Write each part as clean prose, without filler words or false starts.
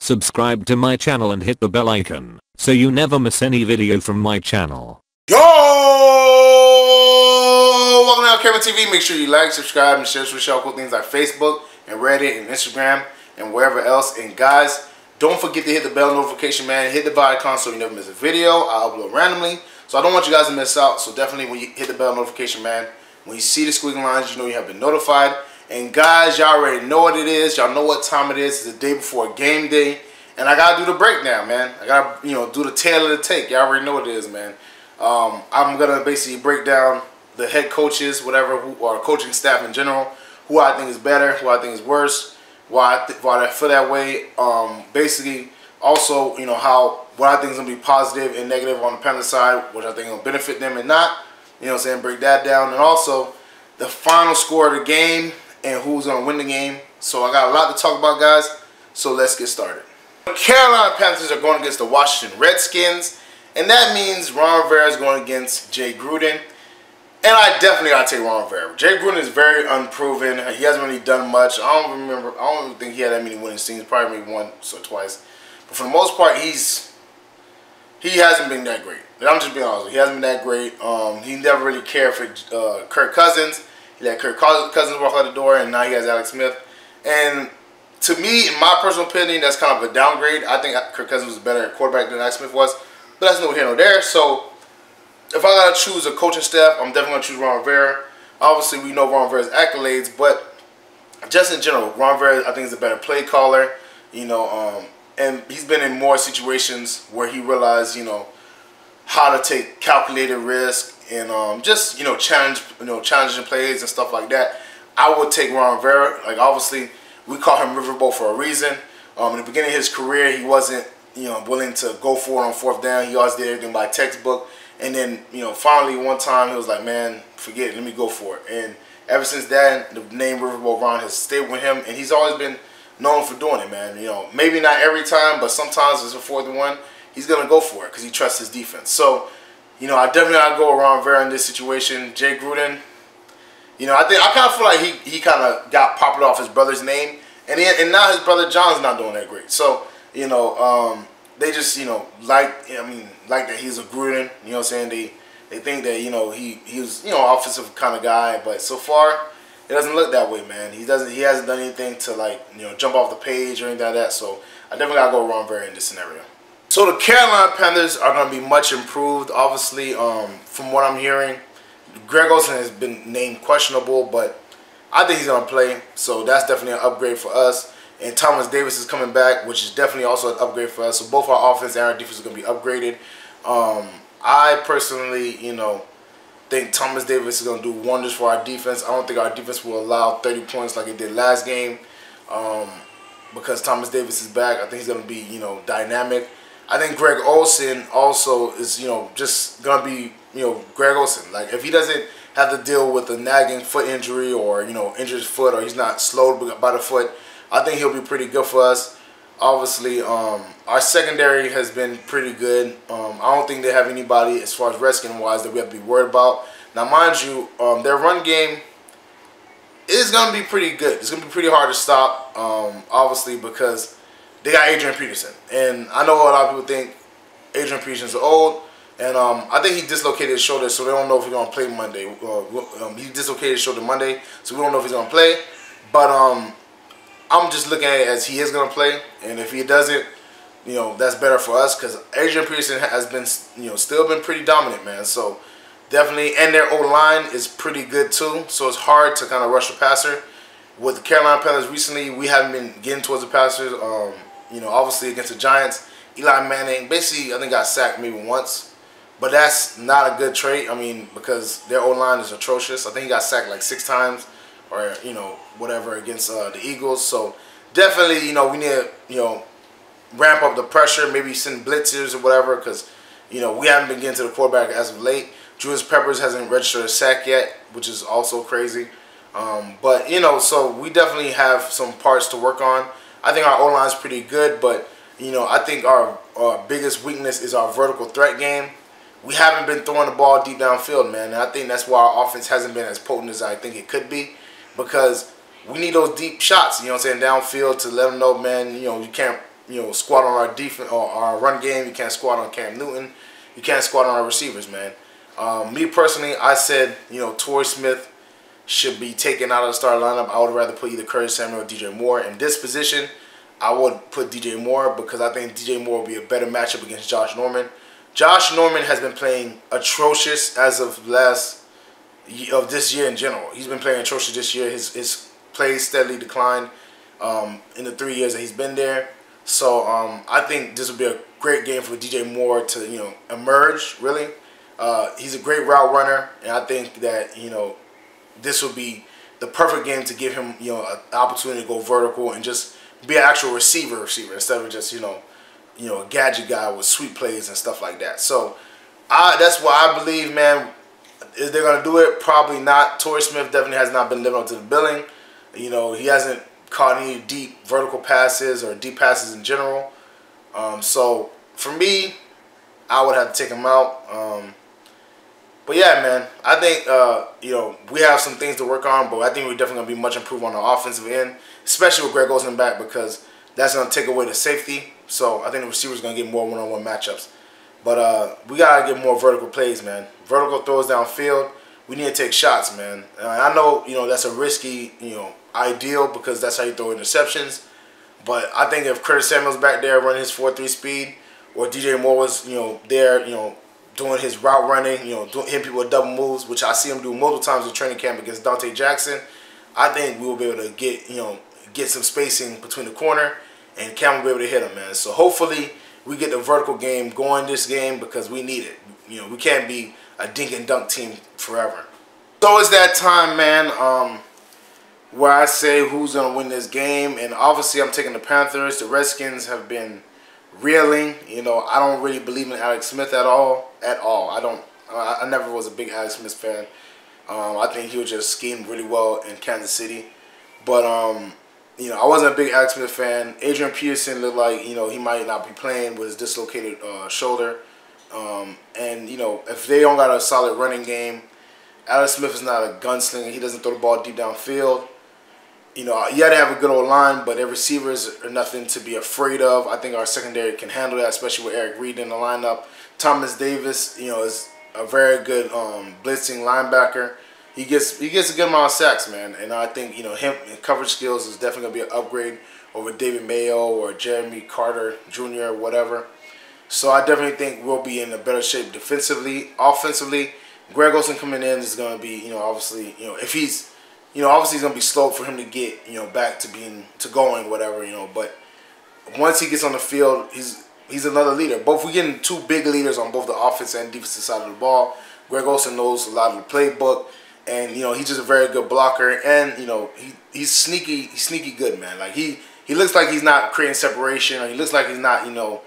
Subscribe to my channel and hit the bell icon so you never miss any video from my channel. Yo! Welcome to LCameraTV. Make sure you like, subscribe, and share social cool things like Facebook and Reddit and Instagram and wherever else. And guys, don't forget to hit the bell notification, man. Hit the bell icon so you never miss a video. I upload randomly, so I don't want you guys to miss out. So definitely when you hit the bell notification, man, when you see the squiggly lines, you know you have been notified. And guys, y'all already know what it is. Y'all know what time it is. It's the day before game day. And I gotta do the breakdown, man. I gotta, do the tail of the take. Y'all already know what it is, man. I'm gonna basically break down the head coaches, whatever, or coaching staff in general, who I think is better, who I think is worse, why I feel that way. Basically, also, what I think is gonna be positive and negative on the Panthers side, which I think will benefit them and not. You know what I'm saying? Break that down, and also the final score of the game and who's gonna win the game. So I got a lot to talk about, guys. So let's get started. The Carolina Panthers are going against the Washington Redskins, and that means Ron Rivera is going against Jay Gruden. And I definitely gotta take Ron Rivera. Jay Gruden is very unproven. He hasn't really done much. I don't even think he had that many winning seasons. Probably maybe once or twice. But for the most part, he hasn't been that great. And I'm just being honest with you. He hasn't been that great. He never really cared for Kirk Cousins. He let Kirk Cousins walk out the door, and now he has Alex Smith. And to me, in my personal opinion, that's kind of a downgrade. I think Kirk Cousins was a better quarterback than Alex Smith was. But that's neither here nor there. So if I gotta choose a coaching staff, I'm definitely gonna choose Ron Rivera. Obviously, we know Ron Rivera's accolades, but just in general, Ron Rivera, I think, is a better play caller. And he's been in more situations where he realized, how to take calculated risk and challenging plays and stuff like that. I would take Ron Rivera. Like, obviously, we call him Riverboat for a reason. In the beginning of his career, he wasn't willing to go for it on fourth down. He always did everything by textbook. And then, finally one time he was like, man, forget it, let me go for it. And ever since then, the name Riverboat Ron has stayed with him, and he's always been known for doing it, man. Maybe not every time, but sometimes it's a fourth and one. He's going to go for it because he trusts his defense. So, I definitely got to go around Rivera in this situation. Jay Gruden, I kind of feel like he kind of got popular off his brother's name. And now his brother John's not doing that great. So, they just, like that he's a Gruden. You know what I'm saying? They think that, he was, offensive kind of guy. But so far, it doesn't look that way, man. He hasn't done anything to, jump off the page or anything like that. So I definitely got to go Ron Rivera in this scenario. So the Carolina Panthers are going to be much improved, obviously, from what I'm hearing. Greg Olsen has been named questionable, but I think he's going to play. So that's definitely an upgrade for us. And Thomas Davis is coming back, which is definitely also an upgrade for us. So both our offense and our defense are going to be upgraded. I personally, think Thomas Davis is going to do wonders for our defense. I don't think our defense will allow 30 points like it did last game. Because Thomas Davis is back, I think he's going to be, dynamic. I think Greg Olsen also is, just going to be, Greg Olsen. Like, if he doesn't have to deal with a nagging foot injury or, injured his foot, or he's not slowed by the foot, I think he'll be pretty good for us. Obviously, our secondary has been pretty good. I don't think they have anybody, as far as Redskins-wise, that we have to be worried about. Now, mind you, their run game is going to be pretty good. It's going to be pretty hard to stop, obviously, because they got Adrian Peterson. And I know a lot of people think Adrian Peterson's old. And I think he dislocated his shoulder, so they don't know if he's going to play Monday. He dislocated his shoulder Monday, so we don't know if he's going to play. But I'm just looking at it as he is going to play. And if he doesn't, that's better for us, because Adrian Peterson has been, still been pretty dominant, man. So definitely, and their O-line is pretty good too. So it's hard to kind of rush the passer. With the Carolina Panthers recently, we haven't been getting towards the passers. Obviously against the Giants, Eli Manning basically, I think, got sacked maybe once. But that's not a good trait, because their O-line is atrocious. I think he got sacked like 6 times or, whatever against the Eagles. So definitely, we need to, ramp up the pressure, maybe send blitzers or whatever, because, we haven't been getting to the quarterback as of late. Julius Peppers hasn't registered a sack yet, which is also crazy. But, so we definitely have some parts to work on. I think our O-line is pretty good, but, I think our biggest weakness is our vertical threat game. We haven't been throwing the ball deep downfield, man. And I think that's why our offense hasn't been as potent as I think it could be, because we need those deep shots, downfield, to let them know, man, you can't, squat on our defense or our run game. You can't squat on Cam Newton. You can't squat on our receivers, man. Me personally, I said, Torrey Smith should be taken out of the starting lineup. I would rather put either Curtis Samuel or DJ Moore. In this position, I would put DJ Moore because I think DJ Moore will be a better matchup against Josh Norman. Josh Norman has been playing atrocious as of this year in general. He's been playing atrocious this year. His play steadily declined in the 3 years that he's been there. So I think this would be a great game for DJ Moore to emerge. Really, he's a great route runner, and I think that this would be the perfect game to give him an opportunity to go vertical and just be an actual receiver instead of just a gadget guy with sweet plays and stuff like that. So that's why I believe, man. Is they gonna do it? Probably not. Torrey Smith definitely has not been living up to the billing. He hasn't caught any deep vertical passes or deep passes in general. So for me, I would have to take him out. But yeah, man, I think we have some things to work on, but I think we're definitely gonna be much improved on the offensive end, especially with Greg Olsen back, because that's gonna take away the safety. So I think the receivers are gonna get more one-on-one matchups. But we gotta get more vertical plays, man. Vertical throws downfield. We need to take shots, man. I know that's a risky ideal because that's how you throw interceptions. But I think if Curtis Samuel's back there running his 4.3 speed, or DJ Moore was there doing his route running, hitting people with double moves, which I see him do multiple times in training camp against Dante Jackson, I think we will be able to get some spacing between the corner, and Cam will be able to hit him, man. So hopefully we get the vertical game going this game because we need it. We can't be a dink and dunk team forever. So it's that time, man, where I say who's going to win this game. And obviously I'm taking the Panthers. The Redskins have been reeling. I don't really believe in Alex Smith at all. I never was a big Alex Smith fan. I think he was just schemed really well in Kansas City. But I wasn't a big Alex Smith fan. Adrian Peterson looked like, he might not be playing with his dislocated shoulder. And, if they don't got a solid running game, Alex Smith is not a gunslinger. He doesn't throw the ball deep downfield. You got to have a good old line, but their receivers are nothing to be afraid of. I think our secondary can handle that, especially with Eric Reed in the lineup. Thomas Davis, is a very good blitzing linebacker. He gets a good amount of sacks, man, and I think him in coverage skills is definitely gonna be an upgrade over David Mayo or Jeremy Carter Jr. or whatever. So I definitely think we'll be in a better shape defensively. Offensively, Greg Olsen coming in is gonna be obviously if he's obviously it's gonna be slow for him to get back to going whatever but once he gets on the field, he's another leader. We're getting two big leaders on both the offense and defensive side of the ball. Greg Olsen knows a lot of the playbook. And he's just a very good blocker, and he's sneaky good, man. Like he looks like he's not creating separation, or he looks like he's not gonna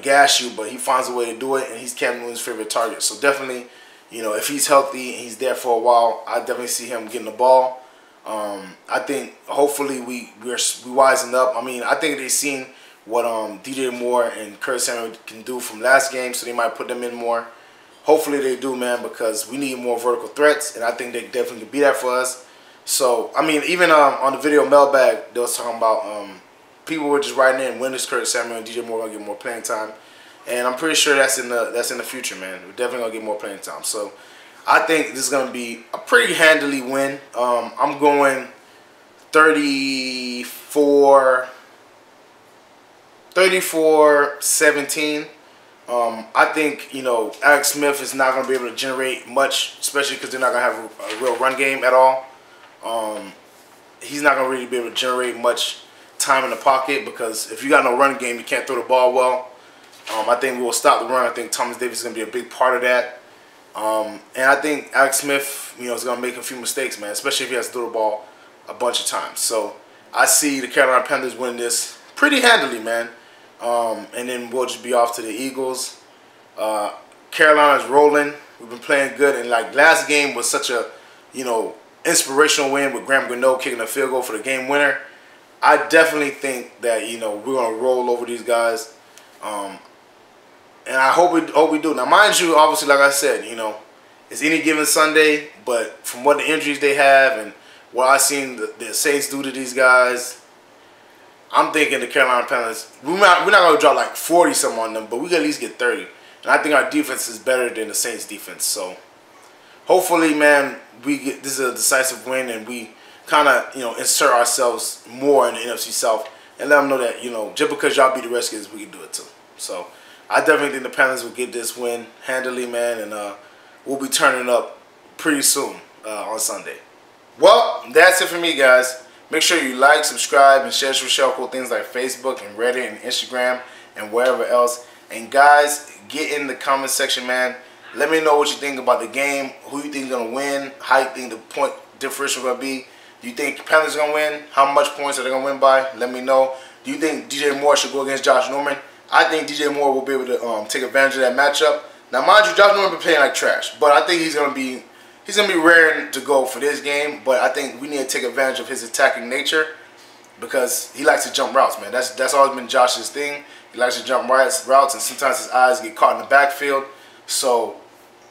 gash you, but he finds a way to do it, and he's Cam Newton's favorite target. So definitely, if he's healthy and he's there for a while, I definitely see him getting the ball. I think hopefully we wisen up. I mean, I think they've seen what DJ Moore and Curtis Samuel can do from last game, so they might put them in more. Hopefully they do, man, because we need more vertical threats, and I think they definitely can be that for us. So, I mean, even on the video mailbag, they was talking about people were just writing in, when is Curtis Samuel and DJ Moore going to get more playing time? And I'm pretty sure that's in the future, man. We're definitely going to get more playing time. So, I think this is going to be a pretty handily win. I'm going 34-17. I think, Alex Smith is not going to be able to generate much, especially because they're not going to have a real run game at all. He's not going to really be able to generate much time in the pocket because if you got no run game, you can't throw the ball well. I think we will stop the run. I think Thomas Davis is going to be a big part of that. And I think Alex Smith, is going to make a few mistakes, man, especially if he has to throw the ball a bunch of times. So I see the Carolina Panthers win this pretty handily, man. And then we'll just be off to the Eagles. Carolina's rolling. We've been playing good, and like last game was such a, inspirational win with Graham Gano kicking a field goal for the game winner. I definitely think that we're gonna roll over these guys, and I hope we do. Now, mind you, obviously, like I said, it's any given Sunday, but from what the injuries they have and what I've seen the Saints do to these guys, I'm thinking the Carolina Panthers, we're not going to drop like 40-something on them, but we can at least get 30. And I think our defense is better than the Saints defense. So hopefully, man, this is a decisive win, and we kind of, insert ourselves more in the NFC South and let them know that, just because y'all beat the Redskins, we can do it too. So I definitely think the Panthers will get this win handily, man, and we'll be turning up pretty soon on Sunday. Well, that's it for me, guys. Make sure you like, subscribe, and share cool things like Facebook and Reddit and Instagram and wherever else. And guys, get in the comment section, man. Let me know what you think about the game, who you think is going to win, how you think the point differential is going to be. Do you think Panthers are going to win? How much points are they going to win by? Let me know. Do you think DJ Moore should go against Josh Norman? I think DJ Moore will be able to take advantage of that matchup. Now, mind you, Josh Norman been playing like trash, but I think he's going to be raring to go for this game. But I think we need to take advantage of his attacking nature because he likes to jump routes, man. That's always been Josh's thing. He likes to jump routes, and sometimes his eyes get caught in the backfield. So,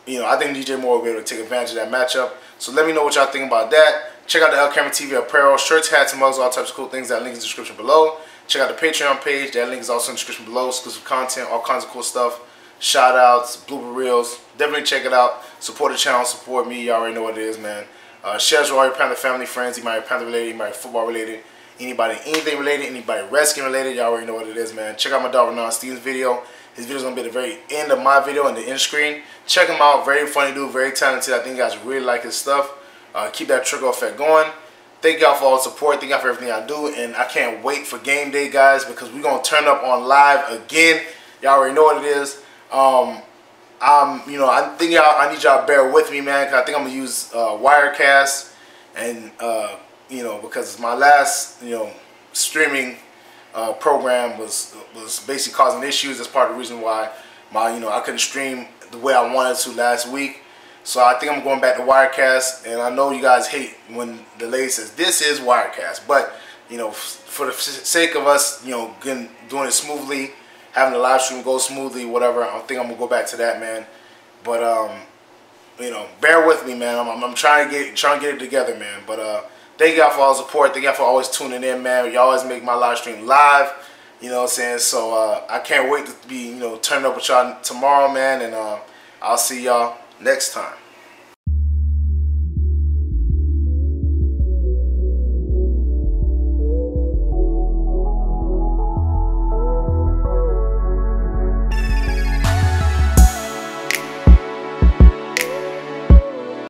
I think DJ Moore will be able to take advantage of that matchup. So let me know what y'all think about that. Check out the LCameraTV apparel, shirts, hats, and mugs, all types of cool things. That link is in the description below. Check out the Patreon page. That link is also in the description below. Exclusive content, all kinds of cool stuff. Shout outs, blooper reels. Definitely check it out. Support the channel, support me. You already know what it is, man. Shares with all your Panther family, friends. Anybody Panther related, anybody football related, anybody anything related, anybody Redskin related. You already know what it is, man. Check out my dog Renan Steven's video. His video is going to be at the very end of my video in the end screen. Check him out. Very funny dude, very talented. I think you guys really like his stuff. Keep that trickle effect going. Thank y'all for all the support. Thank y'all for everything I do. And I can't wait for game day, guys, because we're going to turn up on live again. Y'all already know what it is. I think I need y'all to bear with me, man, because I think I'm going to use Wirecast. And, because my last, streaming program was basically causing issues. That's part of the reason why I couldn't stream the way I wanted to last week. So I think I'm going back to Wirecast, and I know you guys hate when the lady says this is Wirecast, but for the sake of us, doing it smoothly, having the live stream go smoothly, whatever, I think I'm gonna go back to that, man. But bear with me, man. I'm trying to get it together, man. But thank y'all for all the support. Thank y'all for always tuning in, man. Y'all always make my live stream live. You know what I'm saying? So I can't wait to be turning up with y'all tomorrow, man. And I'll see y'all next time.